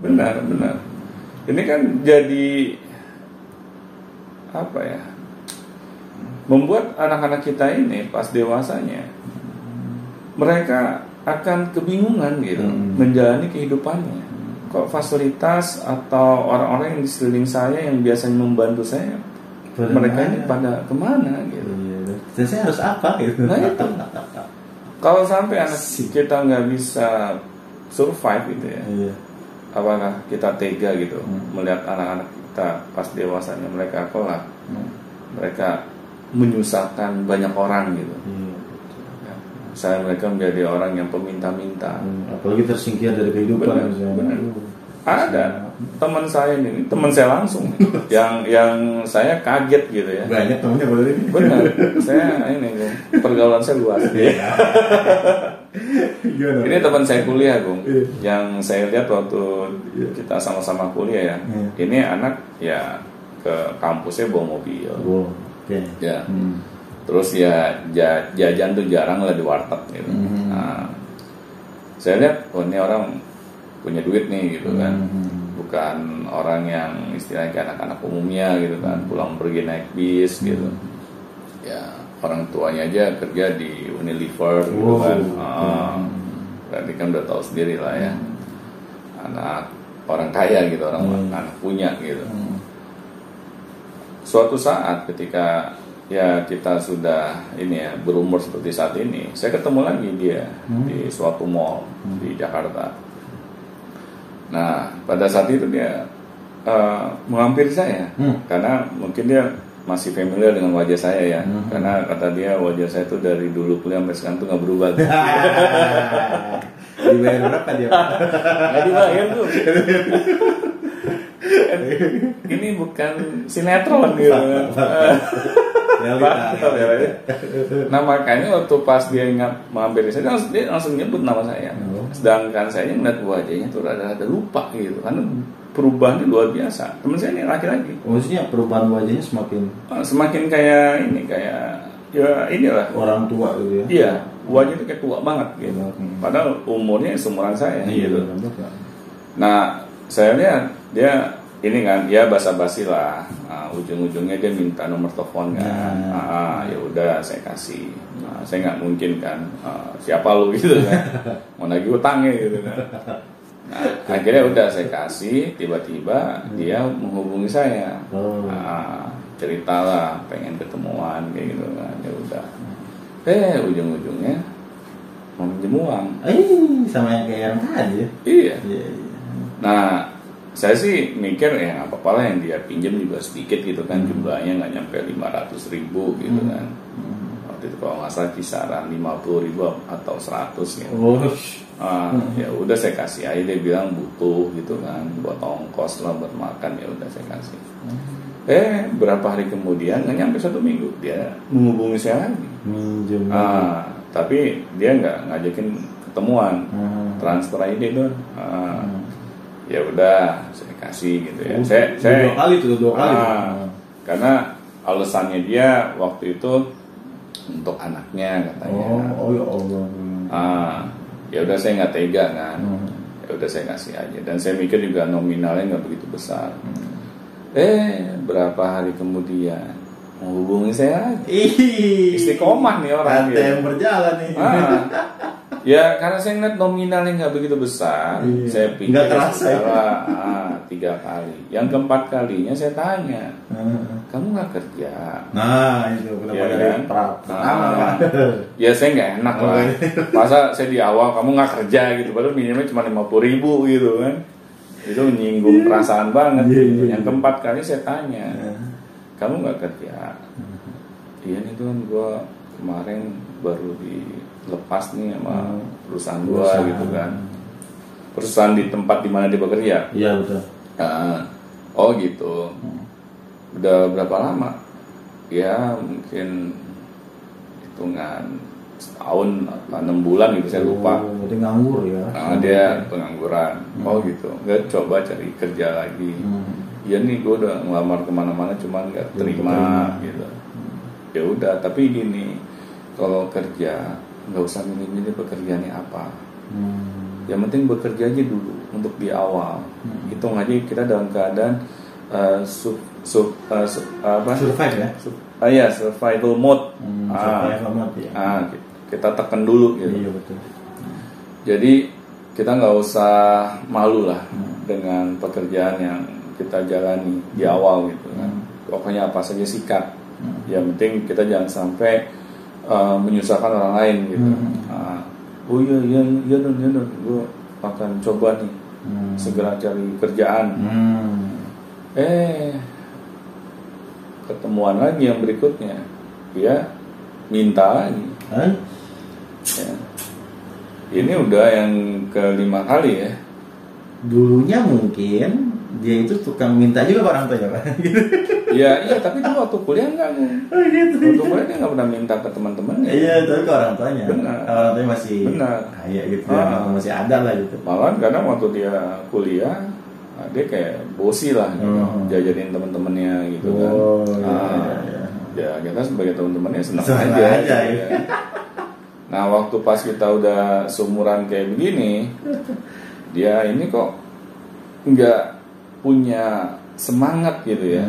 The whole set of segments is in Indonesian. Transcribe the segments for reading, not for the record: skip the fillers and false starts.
benar. Ini kan jadi apa ya? Membuat anak-anak kita ini pas dewasanya mereka akan kebingungan gitu menjalani kehidupannya. Kok fasilitas atau orang-orang yang di sekeliling saya yang biasanya membantu saya, mereka ini pada kemana gitu? Dan saya harus apa gitu? Nah itu. Kalau sampai anak kita nggak bisa survive gitu ya, apakah kita tega gitu melihat anak-anak kita pas dewasanya mereka kelak, mereka menyusahkan banyak orang gitu. Saya mereka menjadi orang yang peminta-minta, apalagi tersingkir dari kehidupan. Benar. Ada teman saya ini, teman saya langsung, yang saya kaget gitu ya. Banyak temannya boleh ini. Benar, saya ini pergaulan saya luas. Ini teman saya kuliah, Bung, yang saya lihat waktu kita sama-sama kuliah ya. Ini anak ya ke kampusnya bawa mobil. Ya. Terus ya jajan tuh jarang lah di warteg gitu. Nah, saya lihat, oh ini orang punya duit nih gitu kan, bukan orang yang istilahnya kayak anak-anak umumnya gitu kan, pulang pergi naik bis gitu. Ya orang tuanya aja kerja di Unilever gitu kan. Berarti kan udah tahu sendiri lah ya, anak orang kaya gitu, orang anak punya gitu. Suatu saat ketika ya kita sudah ini ya berumur seperti saat ini, saya ketemu lagi dia di suatu mall di Jakarta. Nah pada saat itu dia menghampiri saya karena mungkin dia masih familiar dengan wajah saya ya, karena kata dia wajah saya tuh dari dulu kuliah sampai sekarang tuh nggak berubah. Dibayar berapa dia? Nggak dibayar tuh. Ini bukan sinetron gitu. Nah makanya waktu pas dia menghampiri saya, dia langsung nyebut nama saya. Sedangkan saya ngeliat wajahnya tuh rada-rada lupa gitu, karena perubahannya luar biasa. Teman saya ini laki-laki. Maksudnya perubahan wajahnya semakin kayak ini, kayak ya inilah orang tua gitu ya. Iya, wajahnya itu kayak tua banget gitu. Padahal umurnya seumuran saya gitu. Nah saya lihat dia ini kan ya basa-basi lah, ujung-ujungnya dia minta nomor telepon kan. Ya udah saya kasih. Saya nggak mungkin kan, siapa lu gitu kan, mau nagih utangnya gitu kan. Nah akhirnya udah saya kasih, tiba-tiba dia menghubungi saya, ceritalah pengen ketemuan kayak gitu kan. Ya udah, ujung-ujungnya mau minjem uang. Sama yang kayak yang tadi ya. Iya. Nah saya sih mikir ya nggak apa-apa lah, yang dia pinjam juga sedikit gitu kan, jumlahnya nggak nyampe 500.000 gitu kan. Waktu itu kalau nggak salah kisaran 50.000 atau 100 gitu. Ya udah saya kasih aja, dia bilang butuh gitu kan, buat ongkos lah, buat makan, ya udah saya kasih. Berapa hari kemudian, nggak nyampe 1 minggu, dia menghubungi saya lagi. Minjem. Tapi dia nggak ngajakin ketemuan, transfer aja deh. Ya udah saya kasih gitu ya. Saya dua kali. Karena alasannya dia waktu itu untuk anaknya katanya. Ya Allah. Ya udah saya nggak tega kan. Ya udah saya kasih aja, dan saya mikir juga nominalnya nggak begitu besar. Berapa hari kemudian menghubungi saya lagi. Istiqomah nih orang gitu. Yang berjalan nih. Ya karena saya ngeliat nominalnya nggak begitu besar, saya pikir nggak terasa ya. 3 kali. Yang keempat kalinya saya tanya, kamu nggak kerja? Nah itu kenapa dari ya saya nggak enak lah. Masa saya di awal kamu nggak kerja gitu, padahal minimumnya cuma 50.000 gitu kan. Itu menyinggung perasaan banget. Yang keempat kali saya tanya, kamu nggak kerja? Iya nih tuan, gue kemarin baru dilepas nih sama perusahaan gua gitu kan. Perusahaan di tempat dimana dia bekerja. Iya betul. Oh gitu. Udah berapa lama? Ya mungkin hitungan setahun atau 6 bulan gitu, saya lupa. Jadi nganggur ya. Dia pengangguran. Oh gitu. Nggak coba cari kerja lagi. Iya nih gue udah ngelamar kemana-mana cuman nggak terima gitu. Ya udah, tapi gini, kalau kerja nggak usah milih-milih pekerjaannya apa. Yang penting bekerja aja dulu untuk di awal. Hitung aja kita dalam keadaan survive ya? Survival mode. Survival mode ya. Kita tekan dulu gitu. Iya betul. Jadi kita nggak usah malu lah dengan pekerjaan yang kita jalani di awal gitu kan. Pokoknya apa saja sikat. Yang penting kita jangan sampai menyusahkan orang lain gitu. Oh iya don, gue akan coba nih segera cari kerjaan. Ketemuan lagi yang berikutnya, dia minta lagi. Ya. Ini udah yang ke-5 kali ya. Dulunya mungkin dia itu tukang minta juga orang tuanya Pak. Iya, tapi dulu waktu kuliah enggak. Gitu. Waktu kuliah dia nggak pernah minta ke teman-temannya. Iya, tapi ke orang tuanya. Benar. Orang tuanya masih kaya gitu, masih ada lah gitu. Malah kadang waktu dia kuliah, dia kayak bosi lah, gitu. Jajanin teman-temannya gitu kan. Ya kita sebagai teman-temannya senang aja. Ya. Nah waktu pas kita udah seumuran kayak begini, dia ini kok nggak punya semangat gitu ya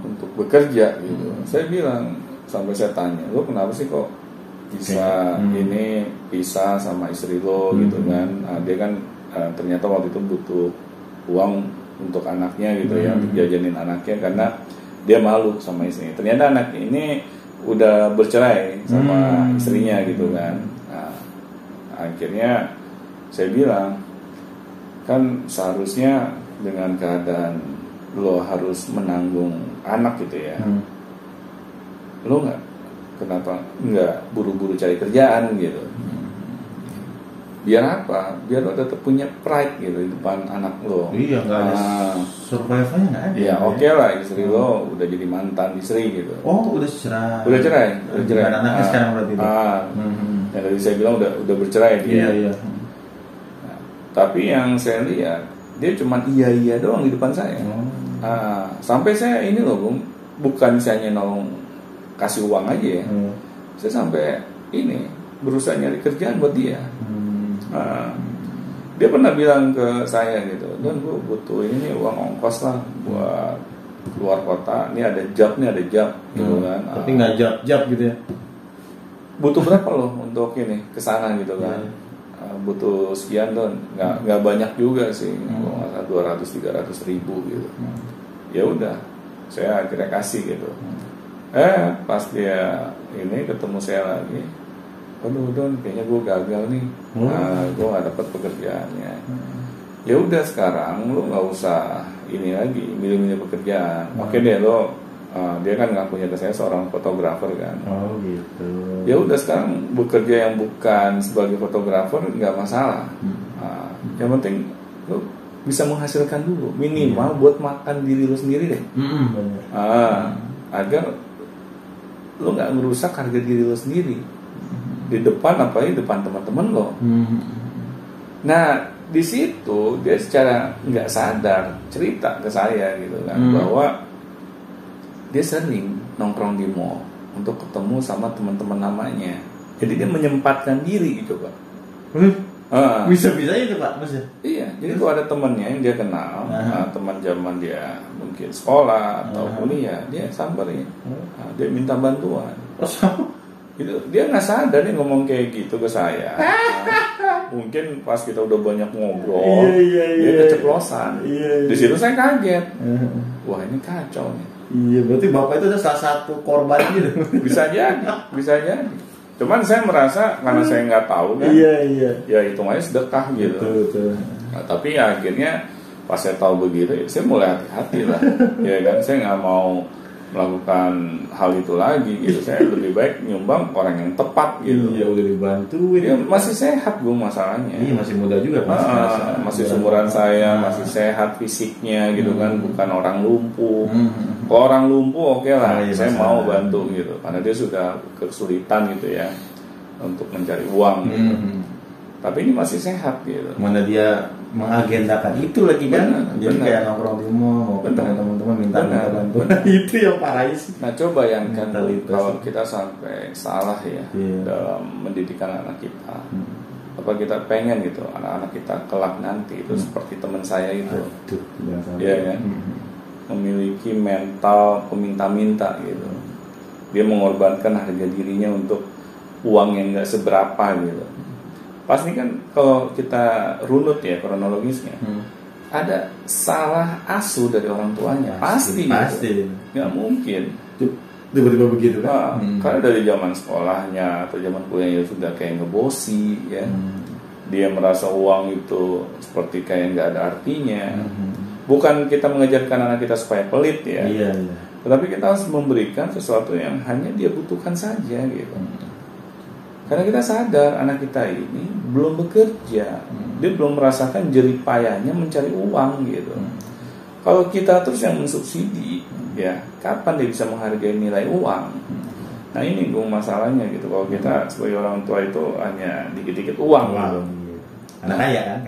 untuk bekerja gitu. Saya bilang, sampai saya tanya, lo kenapa sih kok bisa ini pisah sama istri lo gitu kan? Nah, dia kan ternyata waktu itu butuh uang untuk anaknya gitu ya, untuk jajanin anaknya karena dia malu sama istrinya. Ternyata anak ini udah bercerai sama istrinya gitu kan. Nah, akhirnya saya bilang, kan seharusnya dengan keadaan lo harus menanggung anak gitu ya, lo kenapa nggak buru-buru cari kerjaan gitu? Biar apa? Biar lo tetap punya pride gitu di depan anak lo. Iya, nggak ada survive-nya nggak ada. Iya, oke lah, istri lo udah jadi mantan istri gitu. Oh, udah cerai. Udah cerai. Anaknya sekarang berarti. Yang tadi saya bilang udah bercerai dia. Iya. Nah, tapi yang saya lihat dia cuma iya doang di depan saya. Sampai saya ini loh, Bung, bukan saya nolong kasih uang aja ya. Saya sampai ini berusaha nyari kerjaan buat dia. Dia pernah bilang ke saya gitu, dan gue butuh ini uang ongkos lah buat keluar kota. Ini ada job gitu kan. Tapi nggak job gitu ya. Butuh berapa loh untuk ini kesana gitu kan? Butuh sekian don, nggak banyak juga sih, 200-300 ribu gitu. Ya udah, saya akhirnya kasih gitu. Pas dia ini ketemu saya lagi, aduh don, kayaknya gue gagal nih, gue nggak dapat pekerjaannya. Ya udah sekarang lo nggak usah ini lagi milih-milih pekerjaan. Oke deh lo, dia kan ngakunya ke saya seorang fotografer kan. Oh gitu. Ya udah sekarang bekerja yang bukan sebagai fotografer nggak masalah. Yang penting lo bisa menghasilkan dulu minimal buat makan diri lo sendiri deh. Agar lo nggak merusak harga diri lo sendiri di depan, apalagi depan teman-teman lo. Nah di situ dia secara nggak sadar cerita ke saya gitu kan, bahwa dia sering nongkrong di mall untuk ketemu sama teman-teman namanya. Jadi dia menyempatkan diri gitu Pak. Bisa-bisa itu Pak, maksudnya? Iya, jadi kalau ada temannya yang dia kenal, teman zaman dia mungkin sekolah atau kuliah, dia samperin, dia minta bantuan. Gitu. Dia nggak sadar dia ngomong kayak gitu ke saya. Mungkin pas kita udah banyak ngobrol, dia keceplosan. Di situ saya kaget. Wah ini kacau nih. Iya, berarti bapak itu adalah salah satu korban gitu. Bisa jadi. Cuman saya merasa karena saya nggak tahu kan. Iya. Ya hitungannya sedekah gitu. Betul. Nah, tapi ya akhirnya pas saya tahu begitu, ya saya mulai hati-hati lah. Ya kan, saya nggak mau melakukan hal itu lagi gitu. Saya lebih baik nyumbang orang yang tepat gitu. Iya, udah dibantuin. Dia masih sehat gue masalahnya. Iya, masih muda juga masih seumuran saya, masih sehat fisiknya gitu kan, bukan orang lumpuh. Kalau orang lumpuh oke lah, saya mau bantu gitu, karena dia sudah kesulitan gitu ya untuk mencari uang gitu. Tapi ini masih sehat gitu. Mana dia mengagendakan itu lagi kan? Jadi kayak nongkrong di mall, mau ketemu teman-teman minta bantuan. Itu yang parah sih. Nah coba bayangkan kalau kita sampai salah ya dalam mendidikan anak kita. Apa kita pengen gitu anak-anak kita kelak nanti itu seperti teman saya itu, ya kan, memiliki mental peminta-minta gitu. Dia mengorbankan harga dirinya untuk uang yang nggak seberapa gitu. Pasti kan kalau kita runut ya kronologisnya, ada salah asuh dari orang tuanya, pasti. Gitu. Nggak mungkin tiba-tiba begitu kan? Karena dari zaman sekolahnya atau zaman kuliahnya sudah kayak ngebosi ya. Dia merasa uang itu seperti kayak nggak ada artinya. Bukan kita mengajarkan anak kita supaya pelit ya. Iya. Tetapi kita harus memberikan sesuatu yang hanya dia butuhkan saja gitu. Karena kita sadar anak kita ini belum bekerja, dia belum merasakan jerih payahnya mencari uang gitu. Kalau kita terus yang mensubsidi, ya kapan dia bisa menghargai nilai uang? Nah ini masalahnya gitu. Kalau kita sebagai orang tua itu hanya dikit-dikit uang gitu. Karena kaya kan?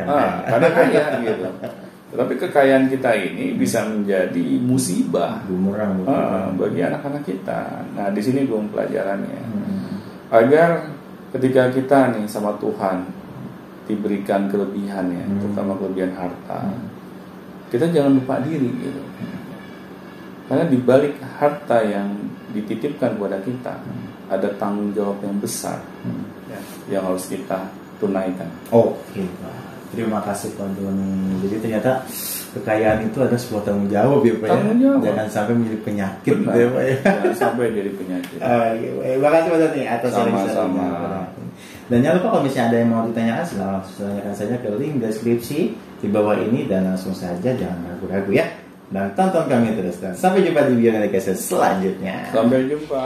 Karena kaya gitu. Tetapi kekayaan kita ini bisa menjadi musibah bagi anak-anak kita. Nah di sini pelajarannya. Agar ketika kita nih sama Tuhan diberikan kelebihan ya, terutama kelebihan harta, kita jangan lupa diri gitu. Karena di balik harta yang dititipkan kepada kita ada tanggung jawab yang besar ya, yang harus kita tunaikan. Oke, terima kasih Pak Doni. Jadi ternyata kekayaan itu ada sebuah tanggung jawab ya Pak ya. Jangan sampai menjadi penyakit ya Pak ya. Jangan sampai jadi penyakit. Terima kasih Pak Doni atas sama-sama. Dan jangan lupa kalau misalnya ada yang mau ditanyakan, langsung tanyakan saja ke link deskripsi di bawah ini dan langsung saja, jangan ragu-ragu ya. Dan tonton kami terus dan sampai jumpa di video selanjutnya. Sampai jumpa.